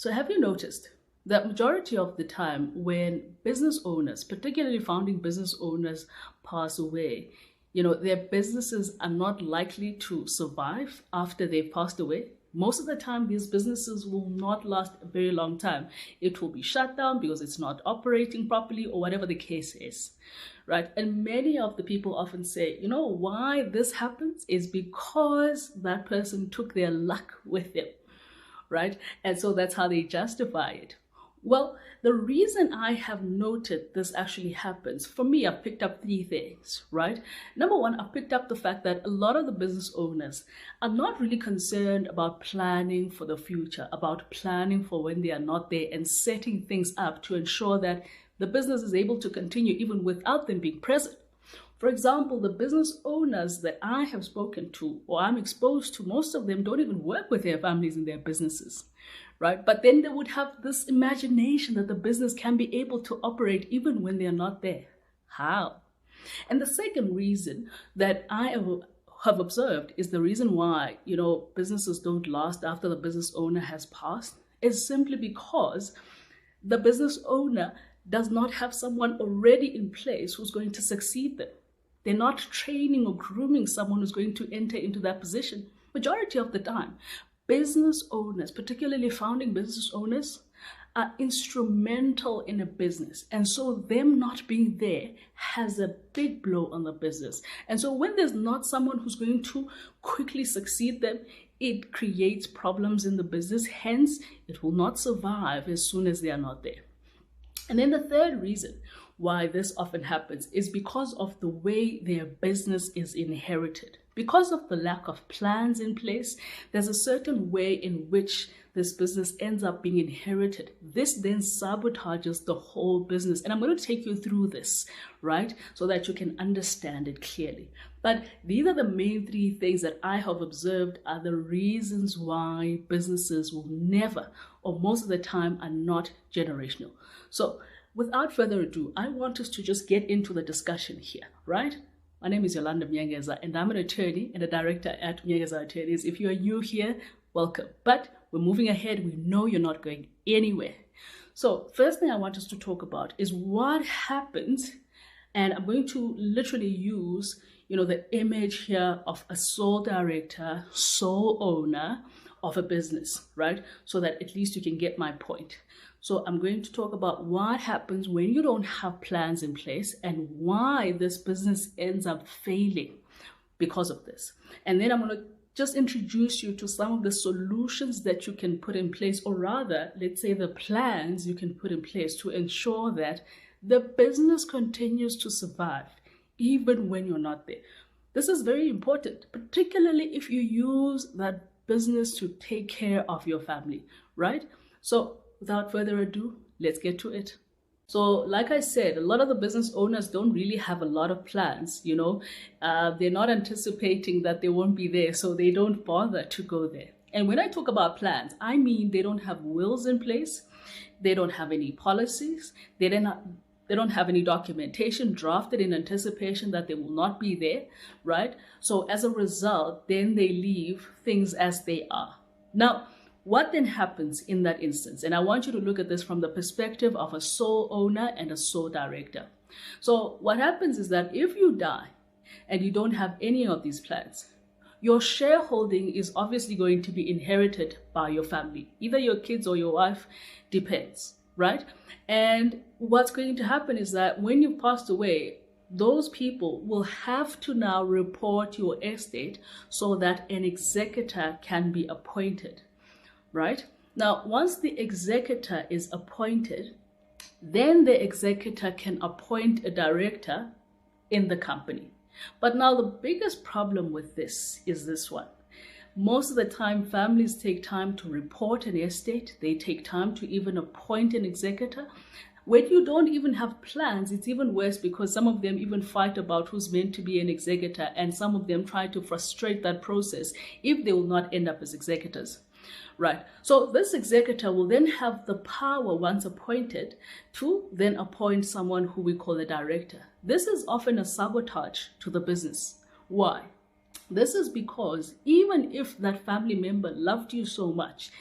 So have you noticed that majority of the time when business owners, particularly founding business owners, pass away, their businesses are not likely to survive after they've passed away? Most of the time, these businesses will not last a very long time. It will be shut down because it's not operating properly or whatever the case is, right? And many of the people often say, why this happens is because that person took their luck with them, right? And so that's how they justify it. Well, the reason I have noted this actually happens, for me, I've picked up three things, right? Number one, I've picked up the fact that a lot of the business owners are not really concerned about planning for the future, about planning for when they are not there and setting things up to ensure that the business is able to continue even without them being present. For example, the business owners that I have spoken to or I'm exposed to, most of them don't even work with their families in their businesses, right? But then they would have this imagination that the business can be able to operate even when they're not there. How? And the second reason that I have observed is the reason why, businesses don't last after the business owner has passed is simply because the business owner does not have someone already in place who's going to succeed them. They're not training or grooming someone who's going to enter into that position. Majority of the time, business owners, particularly founding business owners, are instrumental in a business. And so them not being there has a big blow on the business. And so when there's not someone who's going to quickly succeed them, it creates problems in the business. Hence, it will not survive as soon as they are not there. And then the third reason why this often happens is because of the way their business is inherited. Because of the lack of plans in place, there's a certain way in which this business ends up being inherited. This then sabotages the whole business. And I'm going to take you through this, right, so that you can understand it clearly. But these are the main three things that I have observed are the reasons why businesses will never, or most of the time, are not generational. So without further ado, I want us to just get into the discussion here, right? My name is Yolanda Mnyangeza, and I'm an attorney and a director at Mnyangeza Attorneys. If you are new here, welcome. But we're moving ahead. We know you're not going anywhere. So first thing I want us to talk about is what happens, and I'm going to literally use, the image here of a sole director, sole owner of a business, right? So that at least you can get my point. So I'm going to talk about what happens when you don't have plans in place and why this business ends up failing because of this. And then I'm going to just introduce you to some of the solutions that you can put in place, or rather, let's say the plans you can put in place to ensure that the business continues to survive even when you're not there. This is very important, particularly if you use that business to take care of your family, right? So without further ado, let's get to it. So like I said, a lot of the business owners don't really have a lot of plans, they're not anticipating that they won't be there, so they don't bother to go there. And when I talk about plans, I mean they don't have wills in place, they don't have any policies, they don't have any documentation drafted in anticipation that they will not be there, right? So as a result, then they leave things as they are. Now, what then happens in that instance? And I want you to look at this from the perspective of a sole owner and a sole director. So what happens is that if you die and you don't have any of these plans, your shareholding is obviously going to be inherited by your family, either your kids or your wife, depends, right? And what's going to happen is that when you've passed away, those people will have to now report your estate so that an executor can be appointed. Right? Now, once the executor is appointed, then the executor can appoint a director in the company. But now the biggest problem with this is this one. Most of the time, families take time to report an estate. They take time to even appoint an executor. When you don't even have plans, it's even worse because some of them even fight about who's meant to be an executor, and some of them try to frustrate that process if they will not end up as executors. Right. So this executor will then have the power, once appointed, to then appoint someone who we call a director. This is often a sabotage to the business. Why? This is because even if that family member loved you so much,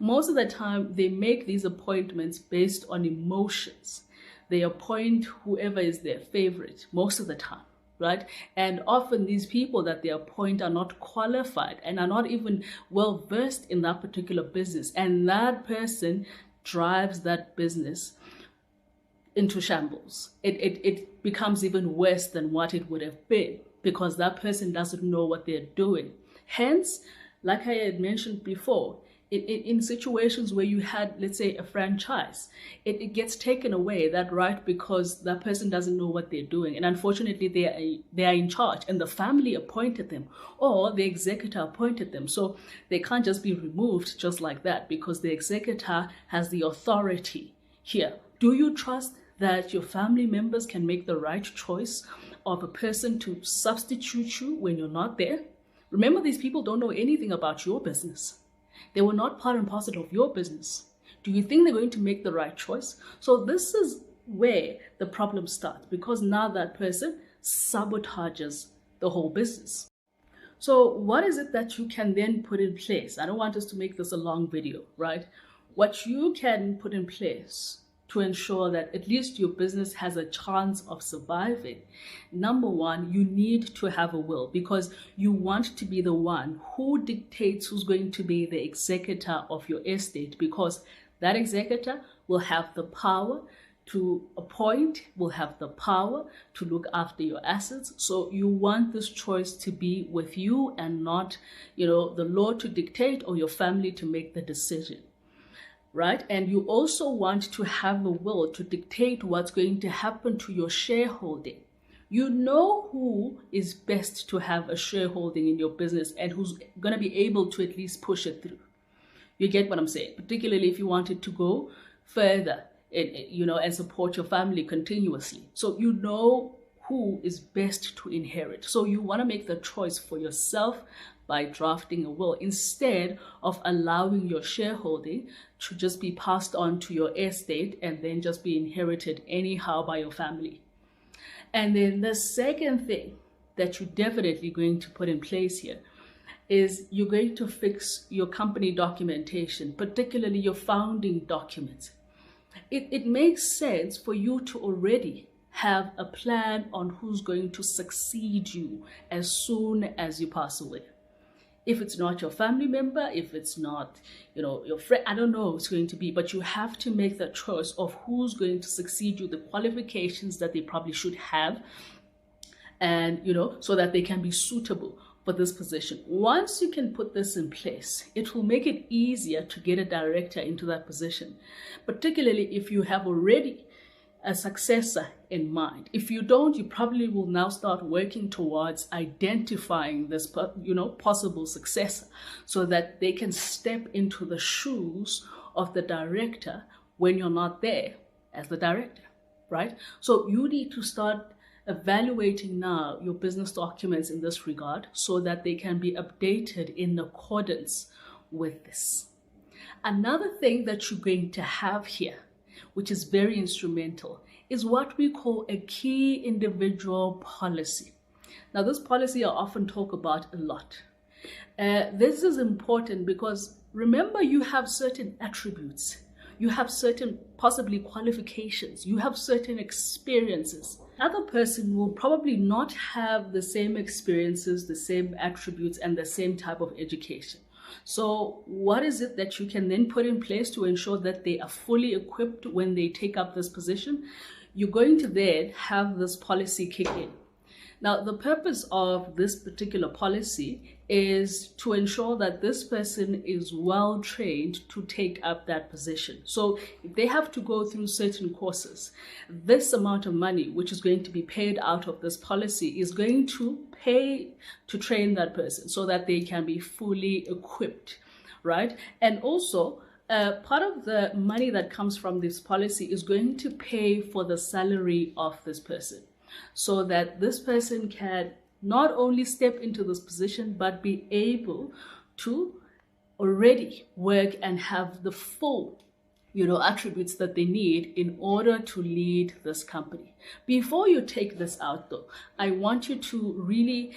Most of the time, they make these appointments based on emotions. They appoint whoever is their favorite most of the time, right? And often these people that they appoint are not qualified and are not even well versed in that particular business. And that person drives that business into shambles. It becomes even worse than what it would have been because that person doesn't know what they're doing. Hence, like I had mentioned before, in situations where you had, let's say, a franchise, it gets taken away, that right, because that person doesn't know what they're doing. And unfortunately, they are in charge and the family appointed them or the executor appointed them. So they can't just be removed just like that because the executor has the authority here. Do you trust that your family members can make the right choice of a person to substitute you when you're not there? Remember, these people don't know anything about your business. They were not part and parcel of your business. Do you think they're going to make the right choice? So this is where the problem starts, because now that person sabotages the whole business. So what is it that you can then put in place? I don't want us to make this a long video, right? What you can put in place to ensure that at least your business has a chance of surviving. Number one, you need to have a will, because you want to be the one who dictates who's going to be the executor of your estate, because that executor will have the power to appoint, will have the power to look after your assets. So you want this choice to be with you and not, the law to dictate or your family to make the decision. Right? And you also want to have a will to dictate what's going to happen to your shareholding. You know who is best to have a shareholding in your business and who's going to be able to at least push it through. You get what I'm saying? Particularly if you wanted to go further, and support your family continuously. So you know who is best to inherit. So you want to make the choice for yourself by drafting a will instead of allowing your shareholding to just be passed on to your estate and then just be inherited anyhow by your family. And then the second thing that you're definitely going to put in place here is you're going to fix your company documentation, particularly your founding documents. It makes sense for you to already have a plan on who's going to succeed you as soon as you pass away. If it's not your family member, if it's not, your friend, I don't know who it's going to be, but you have to make the choice of who's going to succeed you, the qualifications that they probably should have, and, so that they can be suitable for this position. Once you can put this in place, it will make it easier to get a director into that position, particularly if you have already a successor in mind. If you don't, you probably will now start working towards identifying this, possible successor so that they can step into the shoes of the director when you're not there as the director, right? So you need to start evaluating now your business documents in this regard so that they can be updated in accordance with this. Another thing that you're going to have here, which is very instrumental, is what we call a key individual policy. Now, this policy I often talk about a lot. This is important because remember, you have certain attributes, you have certain possibly qualifications, you have certain experiences. Another person will probably not have the same experiences, the same attributes, and the same type of education. So what is it that you can then put in place to ensure that they are fully equipped when they take up this position? You're going to then have this policy kick in. Now, the purpose of this particular policy is to ensure that this person is well trained to take up that position. So if they have to go through certain courses, this amount of money, which is going to be paid out of this policy, is going to pay to train that person so that they can be fully equipped, right? And also, part of the money that comes from this policy is going to pay for the salary of this person, so that this person can not only step into this position, but be able to already work and have the full, attributes that they need in order to lead this company. Before you take this out though, I want you to really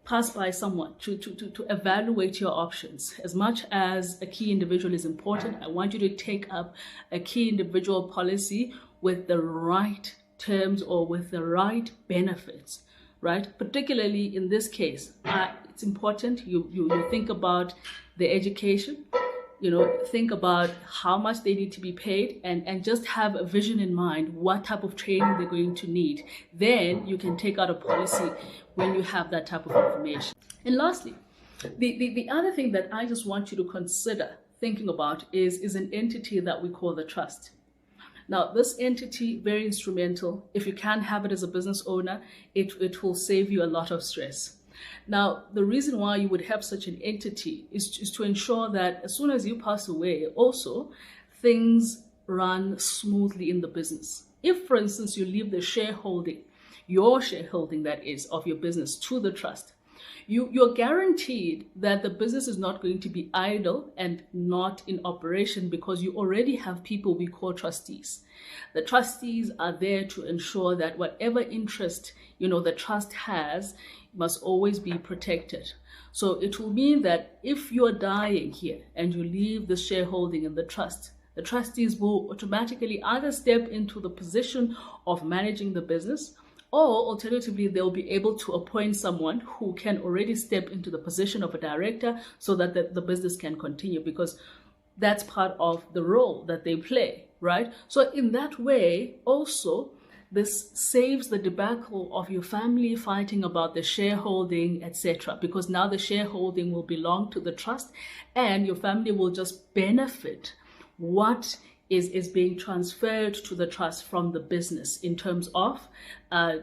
pass by someone to evaluate your options. As much as a key individual is important, I want you to take up a key individual policy with the right terms or with the right benefits, right? Particularly in this case, it's important you think about the education, think about how much they need to be paid, and just have a vision in mind, what type of training they're going to need. Then you can take out a policy when you have that type of information. And lastly, the other thing that I just want you to consider thinking about is an entity that we call the trust. Now, this entity, very instrumental. If you can have it as a business owner, it will save you a lot of stress. Now, the reason why you would have such an entity is to ensure that as soon as you pass away, also, things run smoothly in the business. If, for instance, you leave the shareholding, your shareholding that is, of your business to the trust, you're guaranteed that the business is not going to be idle and not in operation, because you already have people we call trustees. The trustees are there to ensure that whatever interest the trust has must always be protected. So it will mean that if you're dying here and you leave the shareholding in the trust, the trustees will automatically either step into the position of managing the business, or alternatively, they'll be able to appoint someone who can already step into the position of a director so that the business can continue, because that's part of the role that they play, right? So in that way, also, this saves the debacle of your family fighting about the shareholding, etc., because now the shareholding will belong to the trust and your family will just benefit what is being transferred to the trust from the business in terms of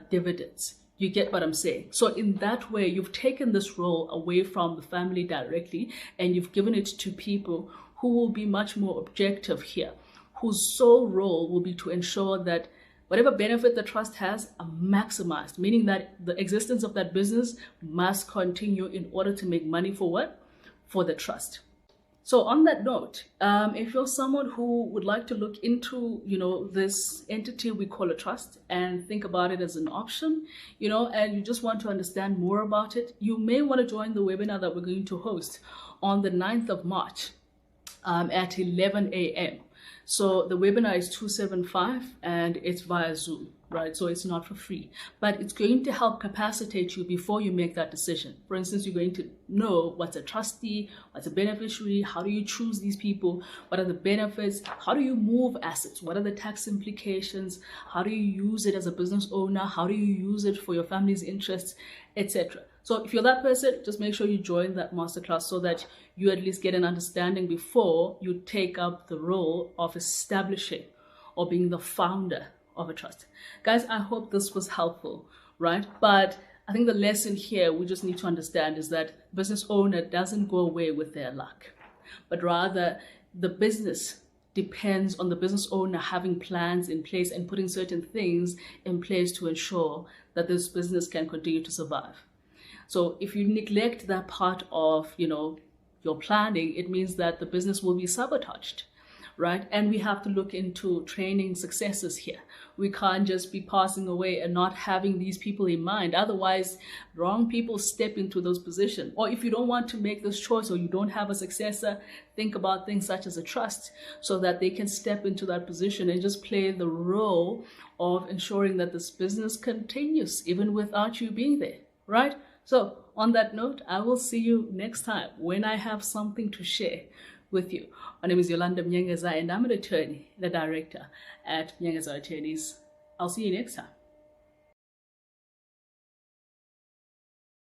dividends. You get what I'm saying? So in that way, you've taken this role away from the family directly and you've given it to people who will be much more objective here, whose sole role will be to ensure that whatever benefit the trust has are maximized, meaning that the existence of that business must continue in order to make money for what? For the trust. So on that note, if you're someone who would like to look into, this entity we call a trust and think about it as an option, and you just want to understand more about it, you may want to join the webinar that we're going to host on the 9th of March at 11 a.m. So the webinar is 275 and it's via Zoom, right? So it's not for free, but it's going to help capacitate you before you make that decision. For instance, you're going to know what's a trustee, what's a beneficiary, how do you choose these people, what are the benefits, how do you move assets, what are the tax implications, how do you use it as a business owner, how do you use it for your family's interests, etc. So if you're that person, just make sure you join that masterclass so that you at least get an understanding before you take up the role of establishing or being the founder of a trust. Guys, I hope this was helpful, right? But I think the lesson here we just need to understand is that business owner doesn't go away with their luck, but rather the business depends on the business owner having plans in place and putting certain things in place to ensure that this business can continue to survive. So if you neglect that part of, your planning, it means that the business will be sabotaged, right? And we have to look into training successes here. We can't just be passing away and not having these people in mind. Otherwise, wrong people step into those positions. Or if you don't want to make this choice or you don't have a successor, think about things such as a trust so that they can step into that position and just play the role of ensuring that this business continues even without you being there, right? So on that note, I will see you next time when I have something to share with you. My name is Yolanda Mnyengeza and I'm an attorney, the director at Mnyengeza Attorneys. I'll see you next time.